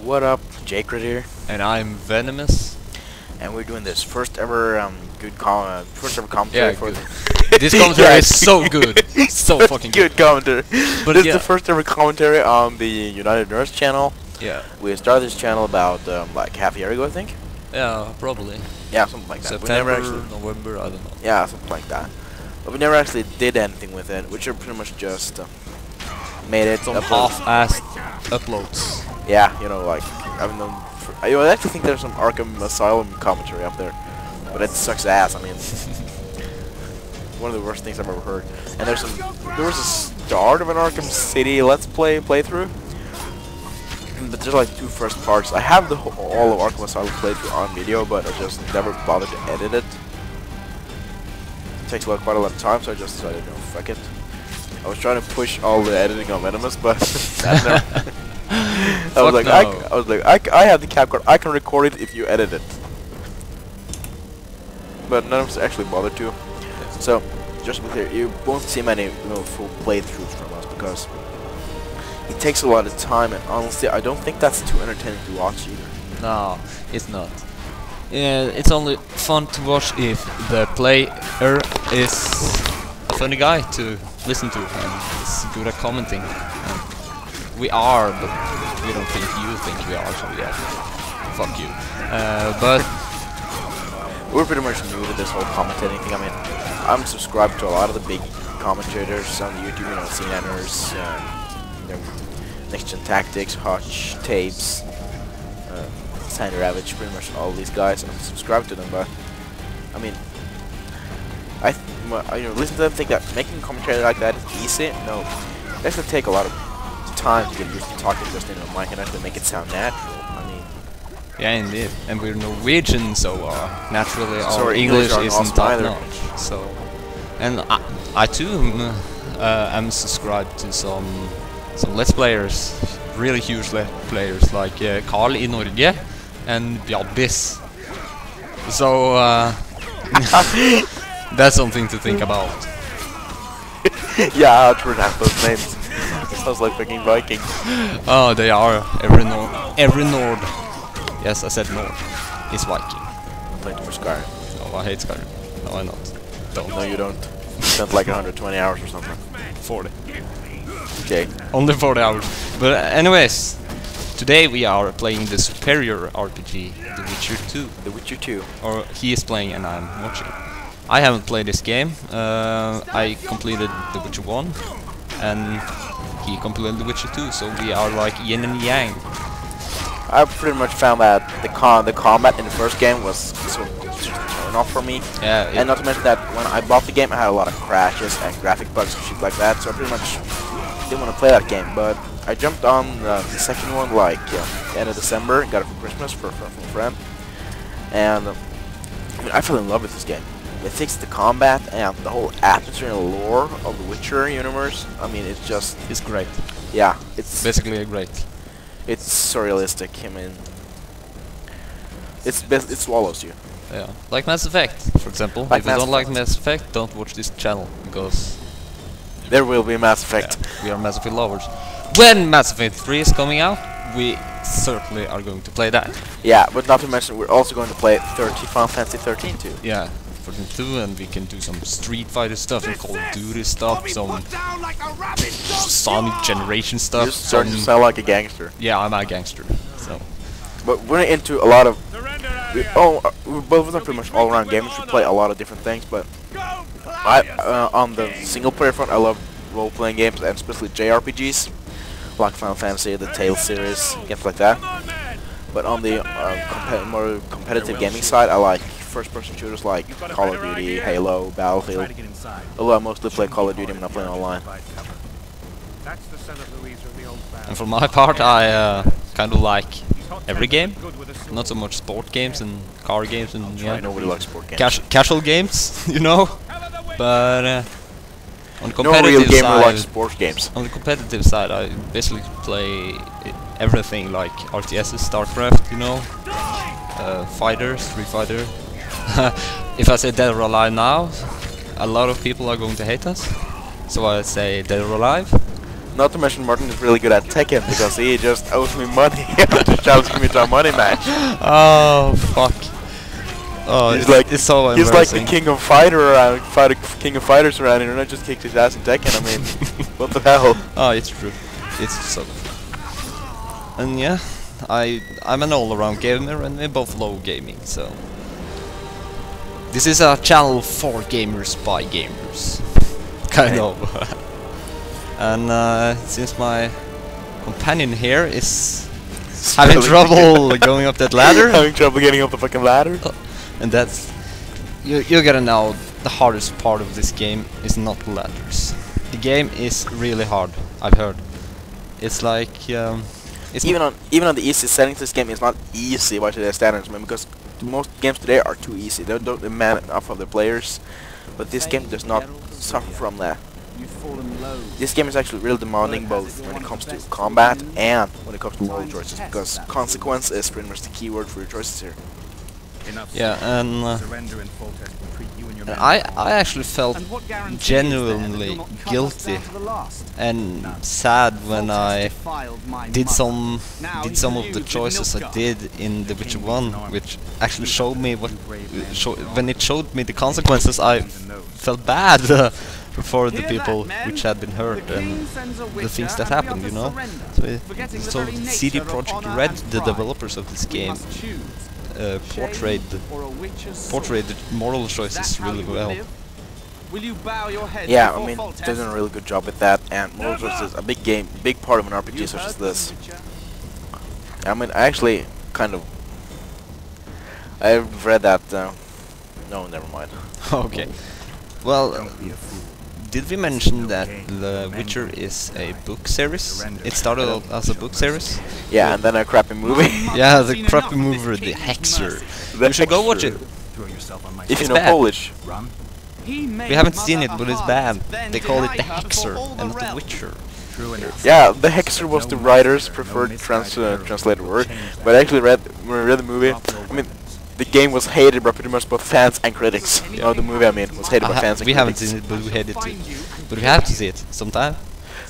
What up, Jake right here, And I'm Venomous. and we're doing this first ever commentary for good. This commentary is so good. So fucking good commentary. But This is yeah. the first ever commentary on the United Nerds channel. Yeah. We started this channel about like half a year ago, I think. Yeah, probably. Yeah, something like that. September, November, I don't know. Yeah, something like that. But we never actually did anything with it, which are pretty much just made it. Some upload- half-assed uploads. Yeah, you know, like I mean, I actually think there's some Arkham Asylum commentary up there, but it sucks ass. I mean, one of the worst things I've ever heard. And there was a start of an Arkham City Let's Play playthrough, but there's like two first parts. I have all of Arkham Asylum playthrough on video, but I just never bothered to edit it. It takes quite a lot of time, so I just decided, no, fuck it. I was trying to push all the editing on Venomous, but that never. I was like, I have the camcorder. I can record it if you edit it. But none of us actually bothered to. So, just to be clear, you won't see many full playthroughs from us because it takes a lot of time, and honestly, I don't think that's too entertaining to watch either. No, it's not. It's only fun to watch if the player is a funny guy to listen to and is good at commenting. And we are, but we don't think you think we are, so yeah, fuck you. But We're pretty much new to this whole commentating thing. I mean, I'm subscribed to a lot of the big commentators on YouTube, you know, CNNers, Next Gen Tactics, Hutch, Tapes, Sandy Ravage, pretty much all these guys. I'm subscribed to them, but I mean, I listen to them, think that making commentary like that is easy. No, it actually take a lot of time to get used to talking just in a mic and actually make it sound natural. I mean, yeah, indeed. And we're Norwegian, so naturally So our English English aren't isn't awesome top either. notch. So, and I too am subscribed to some Let's Players, really huge Let's Players like Carl in Norge and Bjabbis. So that's something to think about. yeah, how to pronounce those names. It sounds like fucking Viking. Oh, they are every Nord. Yes, I said Nord. Is Viking. Playing for Skyrim. Oh, I hate Skyrim. No, I not. Don't. No, you don't. Spent like 120 hours or something. 40. Okay. Only 40 hours. But anyways, today we are playing the superior RPG, The Witcher 2. The Witcher 2. Or he is playing and I'm watching. I haven't played this game. I completed The Witcher 1 and he completed The Witcher 2, so we are like yin and yang. I pretty much found that the combat in the first game was sort of just a turn off for me. Yeah, And not to mention that when I bought the game, I had a lot of crashes and graphic bugs and shit like that, so I pretty much didn't want to play that game. But I jumped on the second one like end of December and got it for Christmas from a friend. And I mean, I fell in love with this game. It fixed the combat and the whole atmosphere and lore of the Witcher universe. I mean, it's just, it's great. yeah, it's Basically great. it's surrealistic. I mean, it swallows you. Yeah, like Mass Effect, for example. Like If you Mass don't like Effect. Mass Effect, don't watch this channel because There will be Mass Effect. we are Mass Effect lovers. When Mass Effect 3 is coming out, we certainly are going to play that. Yeah, but not to mention we're also going to play Final Fantasy 13 too. Yeah, for the 2, and we can do some Street Fighter stuff and Call of Duty stuff, some Sonic Generation stuff. You're starting to sound like a gangster. Yeah, I'm a gangster. So But we're into a lot of. We're both of them pretty much all-around gamers. We play a lot of different things, but on the single-player front, I love role-playing games and especially JRPGs, like Final Fantasy, the Tales series, games like that. But on the more competitive gaming side, I like first-person shooters like Call of Duty, Halo, Battlefield. Although I mostly play Call of Duty when I'm playing online. and for my part, I kind of like every game. Not so much sport games and car games and I nobody likes sport games. casual games, you know. But on the No real competitive gamer likes side, sports games. on the competitive side, I basically play everything like RTSs, StarCraft, you know, Fighter, Street Fighter. If I say Dead or Alive now, a lot of people are going to hate us. So I say Dead or Alive. Not to mention Martin is really good at Tekken because he just owes me money. Just challenging me to a money match. Oh fuck. Oh, it's so he's like the embarrassing. king of king of fighters around here, and I just kicked his ass in Tekken. I mean, what the hell? Oh, it's true. It's so. And yeah, I'm an all-around gamer, and we both love gaming. So this is a channel for gamers by gamers, kind of. And since my companion here is having trouble going up that ladder, having trouble getting up the fucking ladder. and that's you gotta know the hardest part of this game is not the ladders. The game is really hard. I've heard. It's like it's even on the easy settings, this game is not easy by today's standards, man. Because most games today are too easy. They don't demand enough of the players. But this game does not suffer from that. This game is actually real demanding both when it comes to combat and when it comes to moral choices, because consequence is pretty much the key word for your choices here. yeah, and I actually felt genuinely guilty and sad when I did some of the choices I did in The Witcher 1, which actually showed me when it showed me the consequences. I felt bad for the people which had been hurt and the things that happened, you know. So CD Projekt Red, the developers of this game, portrayed the moral choices really well. Yeah, I mean, they've done a really good job with that, and moral choices a big part of an RPG such as this. I mean, I actually kind of I've read that. No, never mind. Okay. Well, did we mention that The Witcher is a book series? It started out as a book series? Yeah, and then a crappy movie. Yeah, the crappy movie, The Hexer. You should go watch it. If you It's know bad. Polish. We haven't seen it, but it's bad. They call it The Hexer and not The Witcher. Yeah, the Hexer was the writer's preferred translated word, but I actually when I read the movie, I mean, the game was hated by pretty much both fans and critics. You know, the movie, I mean, was hated by fans and we critics. haven't seen it, but we hate it too. But we have to see it sometime.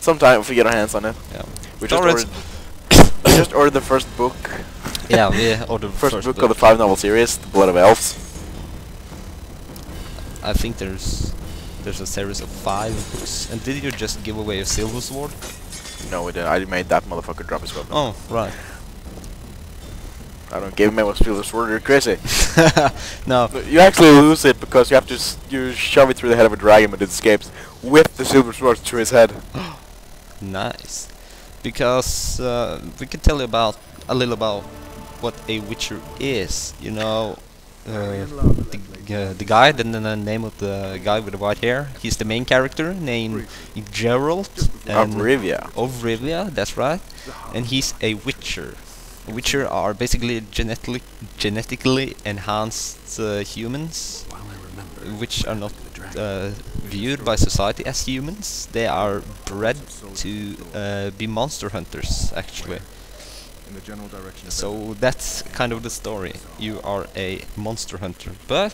Sometime if we get our hands on it. Yeah. We just ordered the first book. Yeah, we ordered the first book of the 5-novel series, The Blood of Elves. I think there's a series of 5 books. And did you just give away a silver sword? No, we didn't. I made that motherfucker drop his weapon. Oh, right. I don't give him a silver sword. You're crazy. No. You actually lose it because you have to you shove it through the head of a dragon, but it escapes with the silver sword through his head. Nice. Because we can tell you a little about what a Witcher is. You know, the guy, the name of the guy with the white hair. He's the main character named Geralt. Of Rivia. Of Rivia, that's right. And he's a Witcher. Witcher are basically genetically enhanced humans, which are not viewed by society as humans. They are bred to be monster hunters, actually. So that's kind of the story. You are a monster hunter, but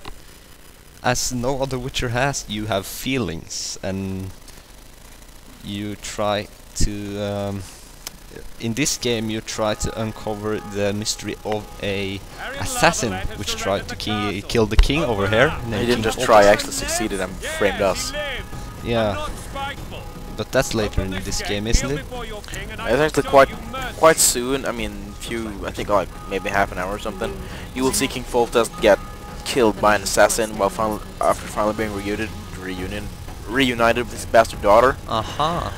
as no other Witcher has, you have feelings, and you try to in this game you try to uncover the mystery of a assassin which tried to kill the king over here. He didn't just try, actually succeeded and framed us. Yeah, but that's later in this game, isn't it? It's actually quite soon. I mean, I think like maybe half an hour or something. You will see King Foltest get killed by an assassin while after finally being reunited with his bastard daughter. Aha.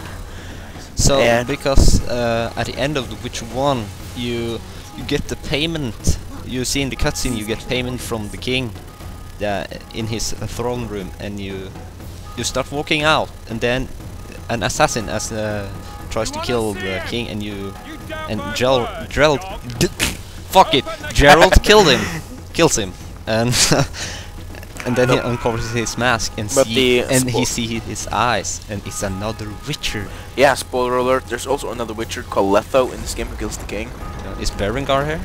So because at the end of The Witcher 1 you get the payment. You see in the cutscene you get payment from the king in his throne room, and you start walking out, and then an assassin tries to kill the king, and Geralt kills him, and and then he uncovers his mask and he sees his eyes, and it's another Witcher. Yeah, spoiler alert, there's also another Witcher called Letho in this game who kills the king. Is Berengar here?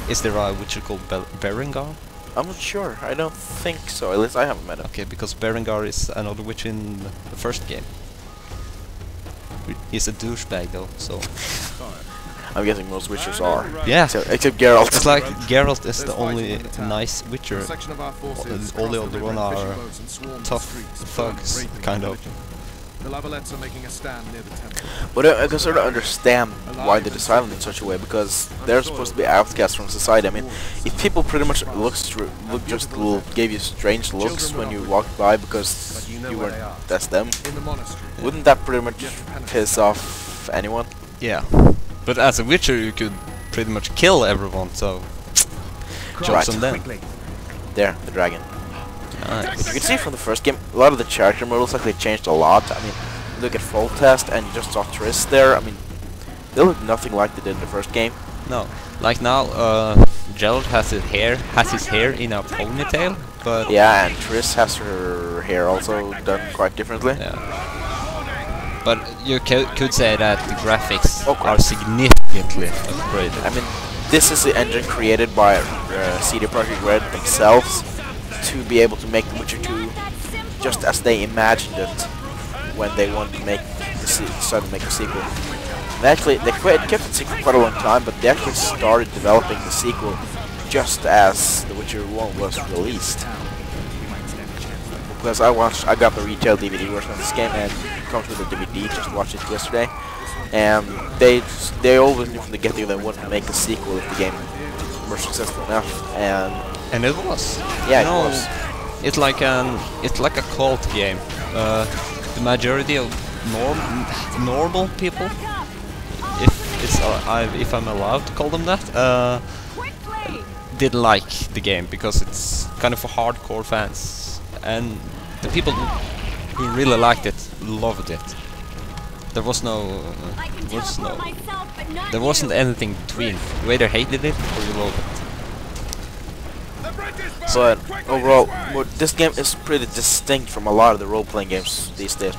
Is there a Witcher called Berengar? I'm not sure, I don't think so, at least I haven't met him. Okay, because Berengar is another Witcher in the first game. he's a douchebag though. So I'm guessing most Witchers are. yeah, Except Geralt. it's like Geralt is the only nice Witcher. All the other one are tough thugs, kind of. The Lavalettes are making a stand near the temple. But I can sort of understand why they decided in such a way, because they're supposed to be outcasts from society. I mean, if people pretty much gave you strange looks when you walked by because you weren't that's them, In the monastery. wouldn't that pretty much piss off anyone? Yeah, but as a Witcher you could pretty much kill everyone. So jokes on them. There, the dragon. Nice. You can see from the first game, a lot of the character models actually changed a lot. I mean, look at Foltest and you just saw Triss there. I mean, they look nothing like they did in the first game. No, like now, Geralt has his hair in a ponytail, but Yeah, and Triss has her hair also done quite differently. yeah. But you could say that the graphics Okay. are significantly upgraded. I mean, this is the engine created by CD Projekt Red themselves to be able to make The Witcher 2 just as they imagined it when they wanted to make decided to make a sequel. They kept it secret for quite a long time, but they actually started developing the sequel just as The Witcher 1 was released. Because I got the retail DVD version of this game and it comes with a DVD. Just watched it yesterday, and they always knew from the get-go they wanted to make a sequel if the game were successful enough, And it was. yeah, No, it was. it's like a cult game. The majority of normal people, if I'm allowed to call them that, did like the game because it's kind of for hardcore fans, and the people who really liked it loved it. There wasn't anything between. You either hated it or you loved it. But overall, this game is pretty distinct from a lot of the role-playing games these days,